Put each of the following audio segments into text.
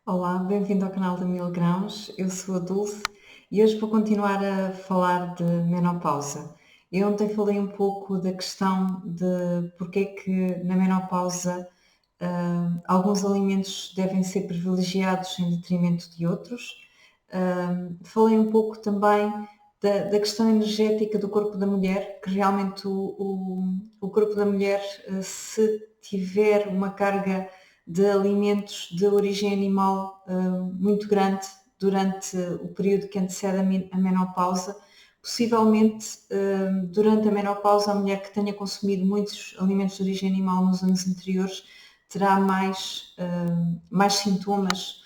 Olá, bem-vindo ao canal da Mil Grãos. Eu sou a Dulce e hoje vou continuar a falar de menopausa. Eu ontem falei um pouco da questão de porque é que na menopausa alguns alimentos devem ser privilegiados em detrimento de outros. Falei um pouco também da questão energética do corpo da mulher, que realmente o corpo da mulher, se tiver uma carga de alimentos de origem animal muito grande durante o período que antecede a menopausa, possivelmente durante a menopausa a mulher que tenha consumido muitos alimentos de origem animal nos anos anteriores terá mais sintomas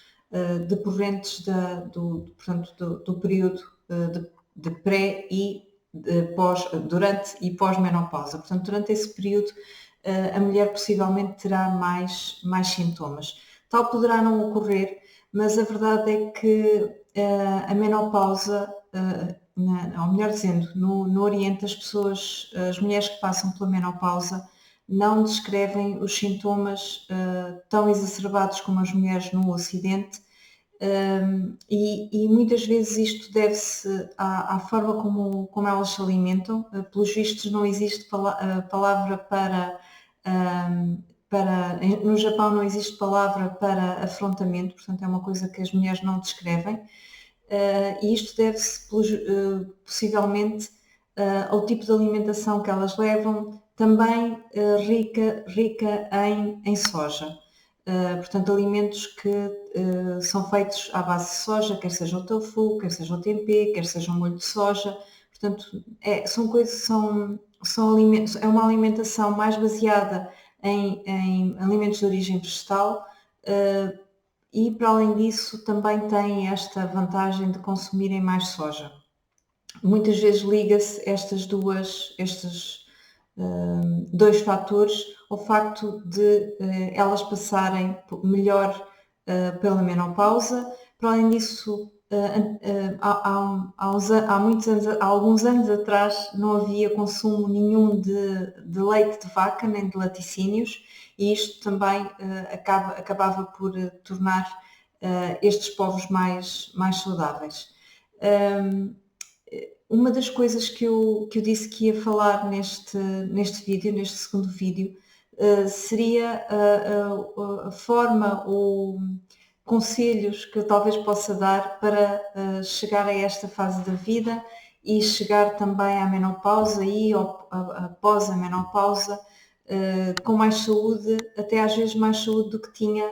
decorrentes portanto, do período de pré e durante e pós-menopausa. Portanto, durante esse período a mulher possivelmente terá mais sintomas. Tal poderá não ocorrer, mas a verdade é que a menopausa, ou melhor dizendo, no Oriente as mulheres que passam pela menopausa não descrevem os sintomas tão exacerbados como as mulheres no Ocidente. E muitas vezes isto deve-se à forma como elas se alimentam. Pelos vistos não existe palavra no Japão não existe palavra para afrontamento, portanto é uma coisa que as mulheres não descrevem. E isto deve-se possivelmente ao tipo de alimentação que elas levam, também rica em soja. Portanto, alimentos que são feitos à base de soja, quer seja o tofu, quer seja o tempê, quer seja o molho de soja. Portanto, são alimentos, é uma alimentação mais baseada em alimentos de origem vegetal e, para além disso, também tem esta vantagem de consumirem mais soja. Muitas vezes liga-se estes dois fatores ao facto de elas passarem melhor pela menopausa. Para além disso, há alguns anos atrás não havia consumo nenhum de leite de vaca nem de laticínios e isto também acabava por tornar estes povos mais saudáveis. Uma das coisas que eu disse que ia falar neste vídeo, neste segundo vídeo, seria a forma ou conselhos que eu talvez possa dar para chegar a esta fase da vida e chegar também à menopausa e após a menopausa com mais saúde, até às vezes mais saúde do que tinha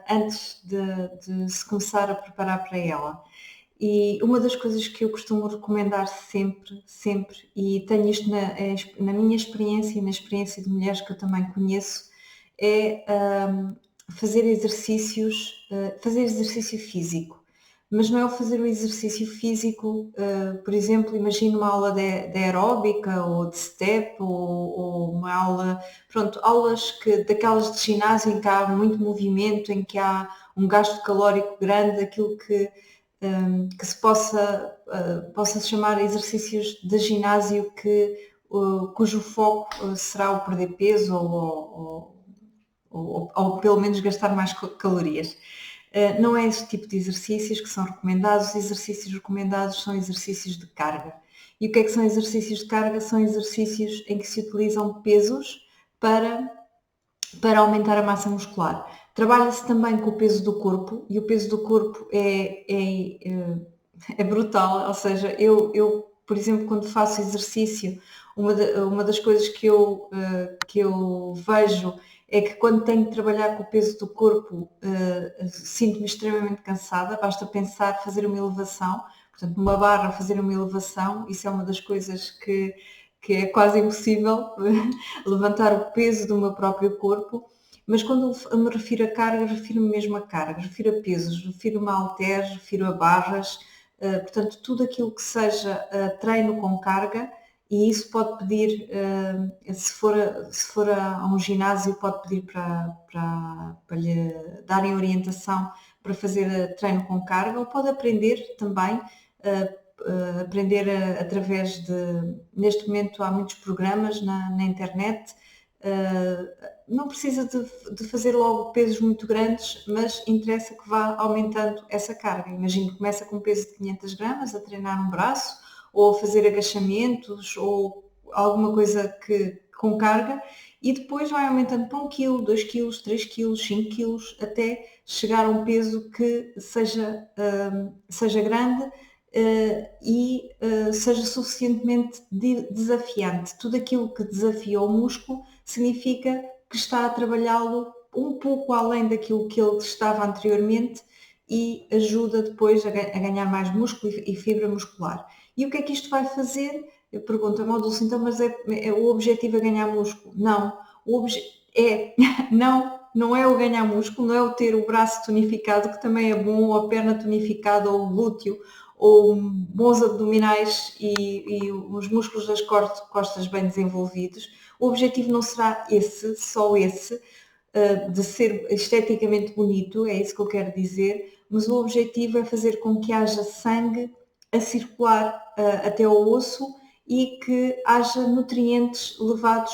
antes de se começar a preparar para ela. E uma das coisas que eu costumo recomendar sempre, e tenho isto na minha experiência e na experiência de mulheres que eu também conheço, é fazer exercício físico. Mas não é o fazer o exercício físico, por exemplo, imagina uma aula de aeróbica ou de step ou uma aula, pronto, aulas daquelas de ginásio em que há muito movimento, em que há um gasto calórico grande, aquilo que se possa chamar exercícios de ginásio cujo foco será o perder peso ou pelo menos gastar mais calorias. Não é este tipo de exercícios que são recomendados. Os exercícios recomendados são exercícios de carga. E o que é que são exercícios de carga? São exercícios em que se utilizam pesos para aumentar a massa muscular. Trabalha-se também com o peso do corpo e o peso do corpo é brutal, ou seja, eu, por exemplo, quando faço exercício, uma das coisas que eu vejo é que quando tenho de trabalhar com o peso do corpo, sinto-me extremamente cansada, basta pensar fazer uma elevação, portanto, numa barra fazer uma elevação, isso é uma das coisas que é quase impossível levantar o peso do meu próprio corpo, mas quando eu me refiro a carga, refiro-me mesmo a carga, refiro a pesos, refiro-me a halteres, refiro a barras, portanto, tudo aquilo que seja treino com carga, e isso pode pedir, se for a um ginásio, pode pedir para lhe darem orientação para fazer treino com carga, ou pode aprender também, aprender através neste momento há muitos programas na internet Não precisa de fazer logo pesos muito grandes, mas interessa que vá aumentando essa carga. Imagino que começa com um peso de 500 gramas a treinar um braço, ou a fazer agachamentos, ou alguma coisa com carga, e depois vai aumentando para 1 kg, 2 kg, 3 kg, 5 kg, até chegar a um peso que seja grande e seja suficientemente desafiante. Tudo aquilo que desafia o músculo significa que está a trabalhá-lo um pouco além daquilo que ele estava anteriormente e ajuda depois a ganhar mais músculo e fibra muscular. E o que é que isto vai fazer? Eu pergunto-me, oh, Dulce, então, mas o objetivo é ganhar músculo? Não, não é o ganhar músculo, não é o ter o braço tonificado, que também é bom, ou a perna tonificada, ou o glúteo, ou bons abdominais e os músculos das costas bem desenvolvidos. O objetivo não será só esse, de ser esteticamente bonito, é isso que eu quero dizer, mas o objetivo é fazer com que haja sangue a circular até ao osso e que haja nutrientes levados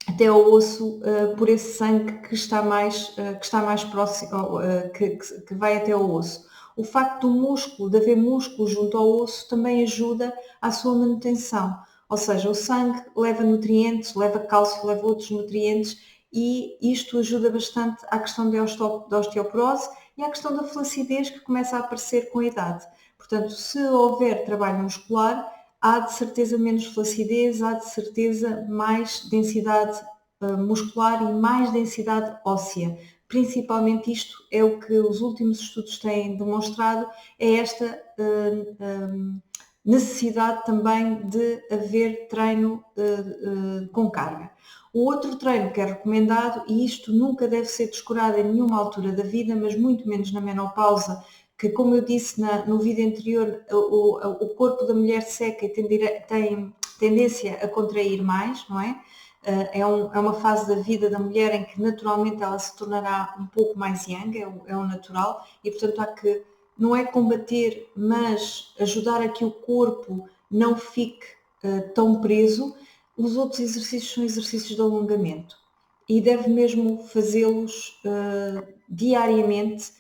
até ao osso por esse sangue que está mais próximo, que vai até ao osso. O facto do músculo, de haver músculo junto ao osso, também ajuda à sua manutenção. Ou seja, o sangue leva nutrientes, leva cálcio, leva outros nutrientes e isto ajuda bastante à questão da osteoporose e à questão da flacidez que começa a aparecer com a idade. Portanto, se houver trabalho muscular, há de certeza menos flacidez, há de certeza mais densidade muscular e mais densidade óssea. Principalmente isto é o que os últimos estudos têm demonstrado, é esta necessidade também de haver treino com carga. O outro treino que é recomendado, e isto nunca deve ser descurado em nenhuma altura da vida, mas muito menos na menopausa, que, como eu disse no vídeo anterior, o corpo da mulher seca tem tendência a contrair mais, não é? É uma fase da vida da mulher em que naturalmente ela se tornará um pouco mais young, é o natural, e portanto não é combater, mas ajudar a que o corpo não fique tão preso. Os outros exercícios são exercícios de alongamento e deve mesmo fazê-los diariamente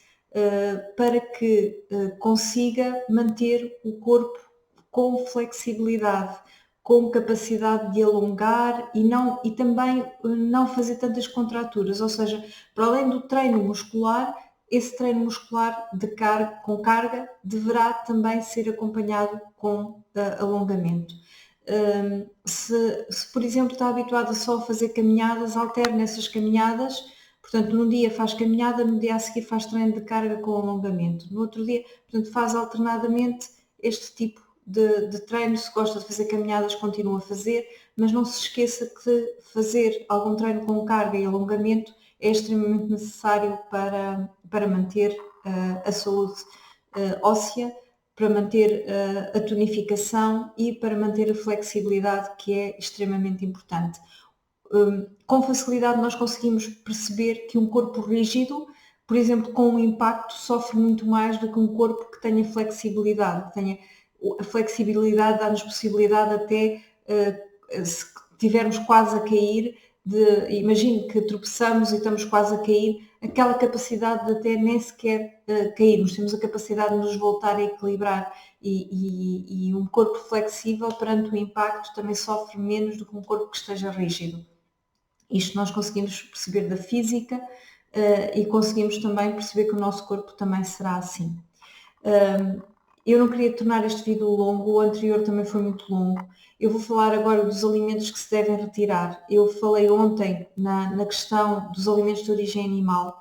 para que consiga manter o corpo com flexibilidade, com capacidade de alongar e também não fazer tantas contraturas, ou seja, para além do treino muscular, esse treino muscular com carga deverá também ser acompanhado com alongamento. Se, por exemplo, está habituado a só fazer caminhadas, alterne essas caminhadas. Portanto, num dia faz caminhada, no dia a seguir faz treino de carga com alongamento. No outro dia, portanto, faz alternadamente este tipo de treino. Se gosta de fazer caminhadas, continua a fazer, mas não se esqueça que fazer algum treino com carga e alongamento é extremamente necessário para manter a saúde óssea, para manter a tonificação e para manter a flexibilidade, que é extremamente importante. Com facilidade nós conseguimos perceber que um corpo rígido, por exemplo, com um impacto, sofre muito mais do que um corpo que tenha flexibilidade. A flexibilidade dá-nos possibilidade até, se estivermos quase a cair, imagine que tropeçamos e estamos quase a cair, aquela capacidade de até nem sequer cairmos, temos a capacidade de nos voltar a equilibrar e um corpo flexível perante o impacto também sofre menos do que um corpo que esteja rígido. Isto nós conseguimos perceber da física e conseguimos também perceber que o nosso corpo também será assim. Eu não queria tornar este vídeo longo, o anterior também foi muito longo. Eu vou falar agora dos alimentos que se devem retirar. Eu falei ontem na questão dos alimentos de origem animal,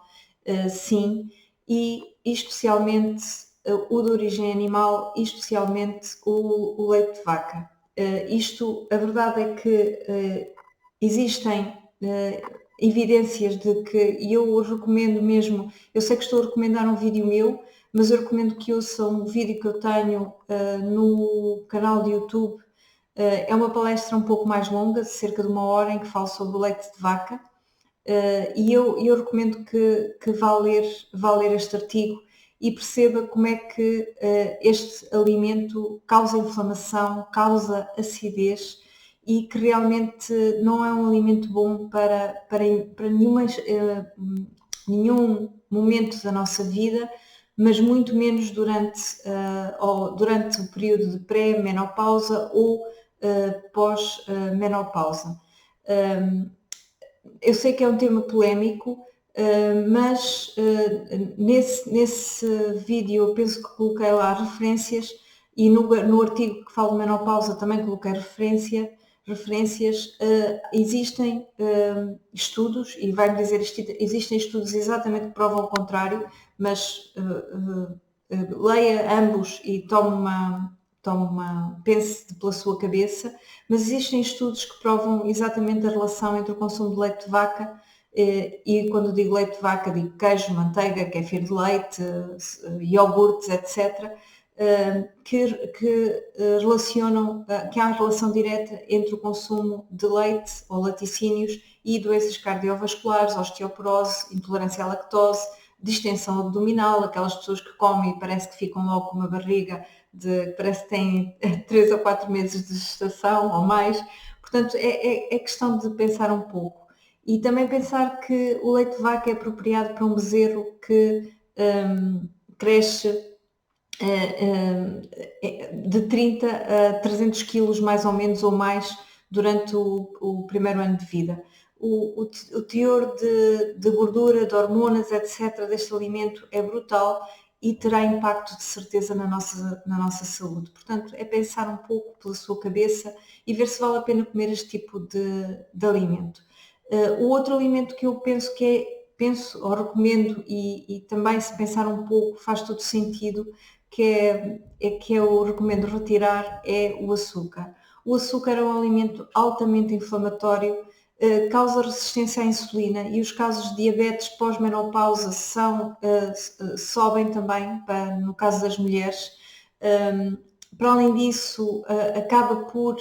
sim, e especialmente o de origem animal e especialmente o leite de vaca. A verdade é que existem evidências de que, e eu recomendo mesmo, eu sei que estou a recomendar um vídeo meu, mas eu recomendo que ouçam um vídeo que eu tenho no canal de YouTube. É uma palestra um pouco mais longa, de cerca de 1 hora, em que falo sobre o leite de vaca. E eu recomendo que vá ler este artigo e perceba como é que este alimento causa inflamação, causa acidez e que realmente não é um alimento bom para nenhum momento da nossa vida, mas muito menos durante o período de pré-menopausa ou pós-menopausa. Eu sei que é um tema polémico, mas nesse vídeo eu penso que coloquei lá referências e no artigo que falo de menopausa também coloquei referências. Existem estudos, e vai-me dizer isto, existem estudos exatamente que provam o contrário, mas leia ambos e pense pela sua cabeça, mas existem estudos que provam exatamente a relação entre o consumo de leite de vaca, e quando digo leite de vaca digo queijo, manteiga, kéfir de leite, iogurtes, etc., que relacionam, que há relação direta entre o consumo de leite ou laticínios e doenças cardiovasculares, osteoporose, intolerância à lactose, distensão abdominal, aquelas pessoas que comem e parece que ficam logo com uma barriga parece que têm 3 ou 4 meses de gestação ou mais. Portanto, é questão de pensar um pouco. E também pensar que o leite de vaca é apropriado para um bezerro que cresce de 30 a 300 quilos mais ou menos ou mais durante o primeiro ano de vida. O teor de gordura, de hormonas, etc. deste alimento é brutal e terá impacto de certeza na nossa saúde. Portanto, é pensar um pouco pela sua cabeça e ver se vale a pena comer este tipo de alimento. O outro alimento que eu penso ou recomendo, e também se pensar um pouco faz todo sentido, que eu recomendo retirar, é o açúcar. O açúcar é um alimento altamente inflamatório, causa resistência à insulina e os casos de diabetes pós-menopausa sobem também, no caso das mulheres. Para além disso, acaba por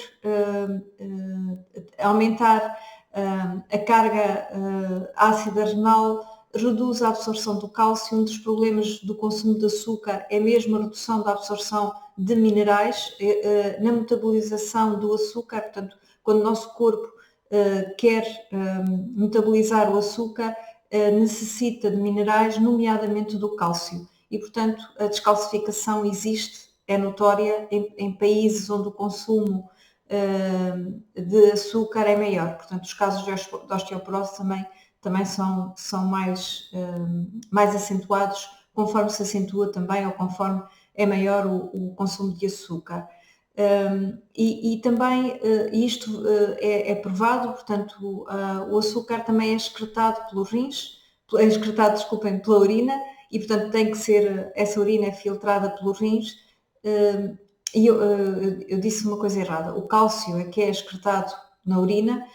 aumentar a carga ácida renal, reduz a absorção do cálcio. Um dos problemas do consumo de açúcar é mesmo a redução da absorção de minerais na metabolização do açúcar. Portanto, quando o nosso corpo quer metabolizar o açúcar, necessita de minerais, nomeadamente do cálcio. E, portanto, a descalcificação existe, é notória em países onde o consumo de açúcar é maior. Portanto, os casos de osteoporose também são mais acentuados conforme se acentua também ou conforme é maior o consumo de açúcar. E também isto é provado, portanto, o açúcar também é excretado pelos rins, desculpem, pela urina, e portanto tem que ser, essa urina é filtrada pelos rins. E eu disse uma coisa errada, o cálcio é que é excretado na urina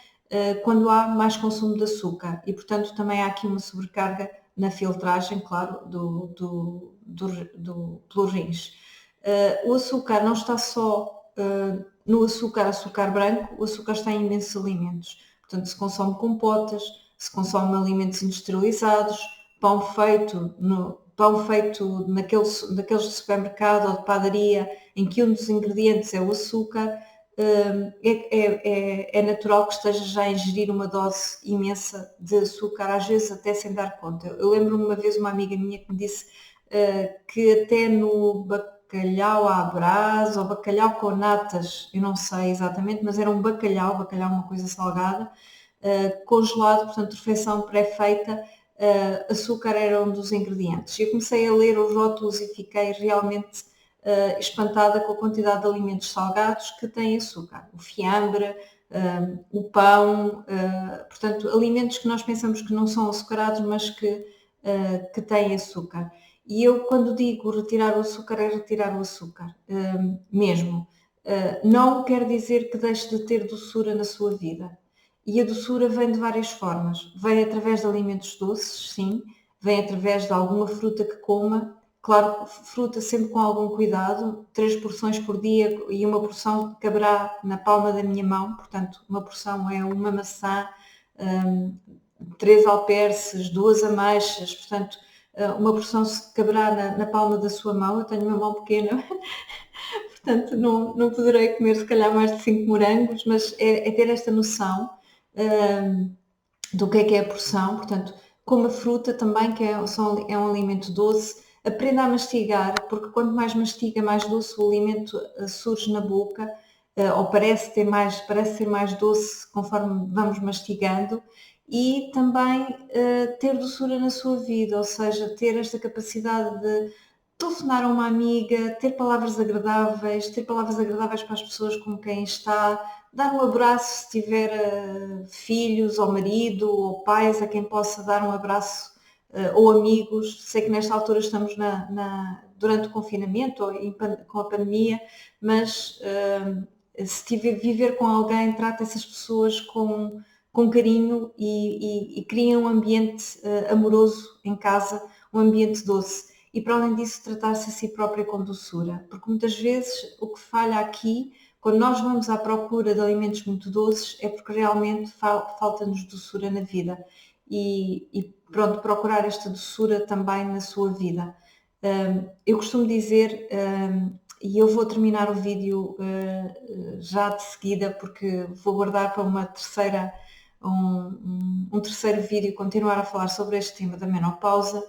quando há mais consumo de açúcar, e portanto também há aqui uma sobrecarga na filtragem, claro, pelos rins. O açúcar não está só no açúcar branco, o açúcar está em imensos alimentos. Portanto, se consome compotas, se consome alimentos industrializados, pão feito naqueles de supermercado ou de padaria, em que um dos ingredientes é o açúcar, é natural que esteja já a ingerir uma dose imensa de açúcar, às vezes até sem dar conta. Eu lembro-me uma vez uma amiga minha que me disse que até no bacalhau à brás ou bacalhau com natas, eu não sei exatamente, mas era um bacalhau uma coisa salgada, congelado, portanto, refeição pré-feita, açúcar era um dos ingredientes. Eu comecei a ler os rótulos e fiquei realmente espantada com a quantidade de alimentos salgados que têm açúcar. O fiambre, o pão, portanto, alimentos que nós pensamos que não são açucarados, mas que têm açúcar. E eu, quando digo retirar o açúcar, é retirar o açúcar, mesmo. Não quer dizer que deixe de ter doçura na sua vida. E a doçura vem de várias formas. Vem através de alimentos doces, sim. Vem através de alguma fruta que coma. Claro, fruta sempre com algum cuidado. 3 porções por dia e uma porção caberá na palma da minha mão. Portanto, uma porção é uma maçã, 3 alperces, 2 ameixas. Portanto, uma porção caberá na palma da sua mão. Eu tenho uma mão pequena. Portanto, não poderei comer se calhar mais de 5 morangos, mas é ter esta noção, hum, do que é a porção, portanto, coma fruta também, que é um alimento doce, aprenda a mastigar, porque quanto mais mastiga, mais doce o alimento surge na boca, ou parece ser mais doce conforme vamos mastigando, e também ter doçura na sua vida, ou seja, ter esta capacidade de telefonar a uma amiga, ter palavras agradáveis para as pessoas com quem está, dar um abraço se tiver filhos ou marido ou pais a quem possa dar um abraço, ou amigos. Sei que nesta altura estamos durante o confinamento ou com a pandemia, mas se viver com alguém, trate essas pessoas com carinho e crie um ambiente amoroso em casa, um ambiente doce. E para além disso, tratar-se a si própria com doçura, porque muitas vezes o que falha aqui, quando nós vamos à procura de alimentos muito doces, é porque realmente falta-nos doçura na vida. E pronto, procurar esta doçura também na sua vida. Eu costumo dizer, e eu vou terminar o vídeo já de seguida, porque vou guardar para uma terceira, um terceiro vídeo, continuar a falar sobre este tema da menopausa.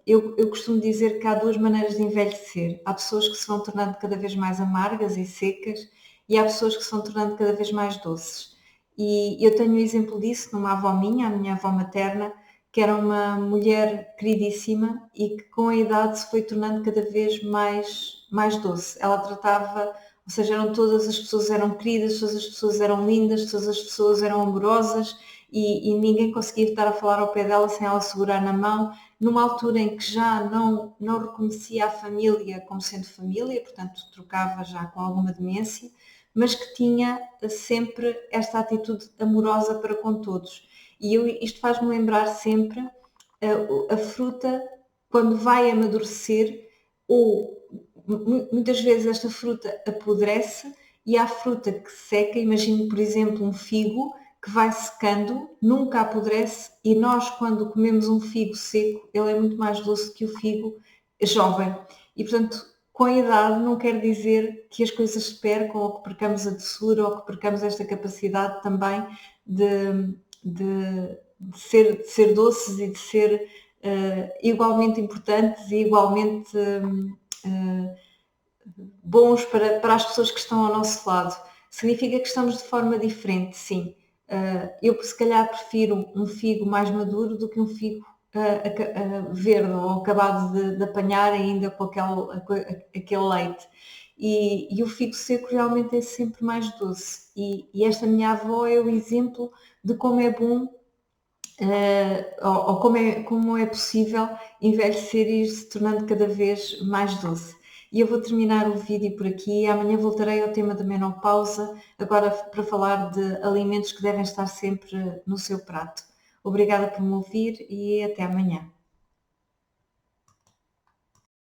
Eu costumo dizer que há duas maneiras de envelhecer. Há pessoas que se vão tornando cada vez mais amargas e secas e há pessoas que se vão tornando cada vez mais doces. E eu tenho um exemplo disso numa avó minha, a minha avó materna, que era uma mulher queridíssima e que com a idade se foi tornando cada vez mais doce. Ela tratava, ou seja, todas as pessoas eram queridas, todas as pessoas eram lindas, todas as pessoas eram amorosas e ninguém conseguia estar a falar ao pé dela sem ela segurar na mão, numa altura em que já não reconhecia a família como sendo família, portanto trocava já com alguma demência, mas que tinha sempre esta atitude amorosa para com todos. E isto faz-me lembrar sempre a fruta quando vai amadurecer, ou muitas vezes esta fruta apodrece e há fruta que seca. Imagino, por exemplo, um figo que vai secando, nunca apodrece, e nós quando comemos um figo seco, ele é muito mais doce que o figo jovem. E portanto, com a idade não quer dizer que as coisas se percam ou que percamos a doçura ou que percamos esta capacidade também de ser doces e de ser igualmente importantes e igualmente bons para as pessoas que estão ao nosso lado. Significa que estamos de forma diferente, sim. Eu se calhar prefiro um figo mais maduro do que um figo verde ou acabado de apanhar ainda com aquele leite. E o figo seco realmente é sempre mais doce. E esta minha avó é o exemplo de como é bom, ou como é possível envelhecer e ir se tornando cada vez mais doce. E eu vou terminar o vídeo por aqui. Amanhã voltarei ao tema da menopausa, agora para falar de alimentos que devem estar sempre no seu prato. Obrigada por me ouvir e até amanhã.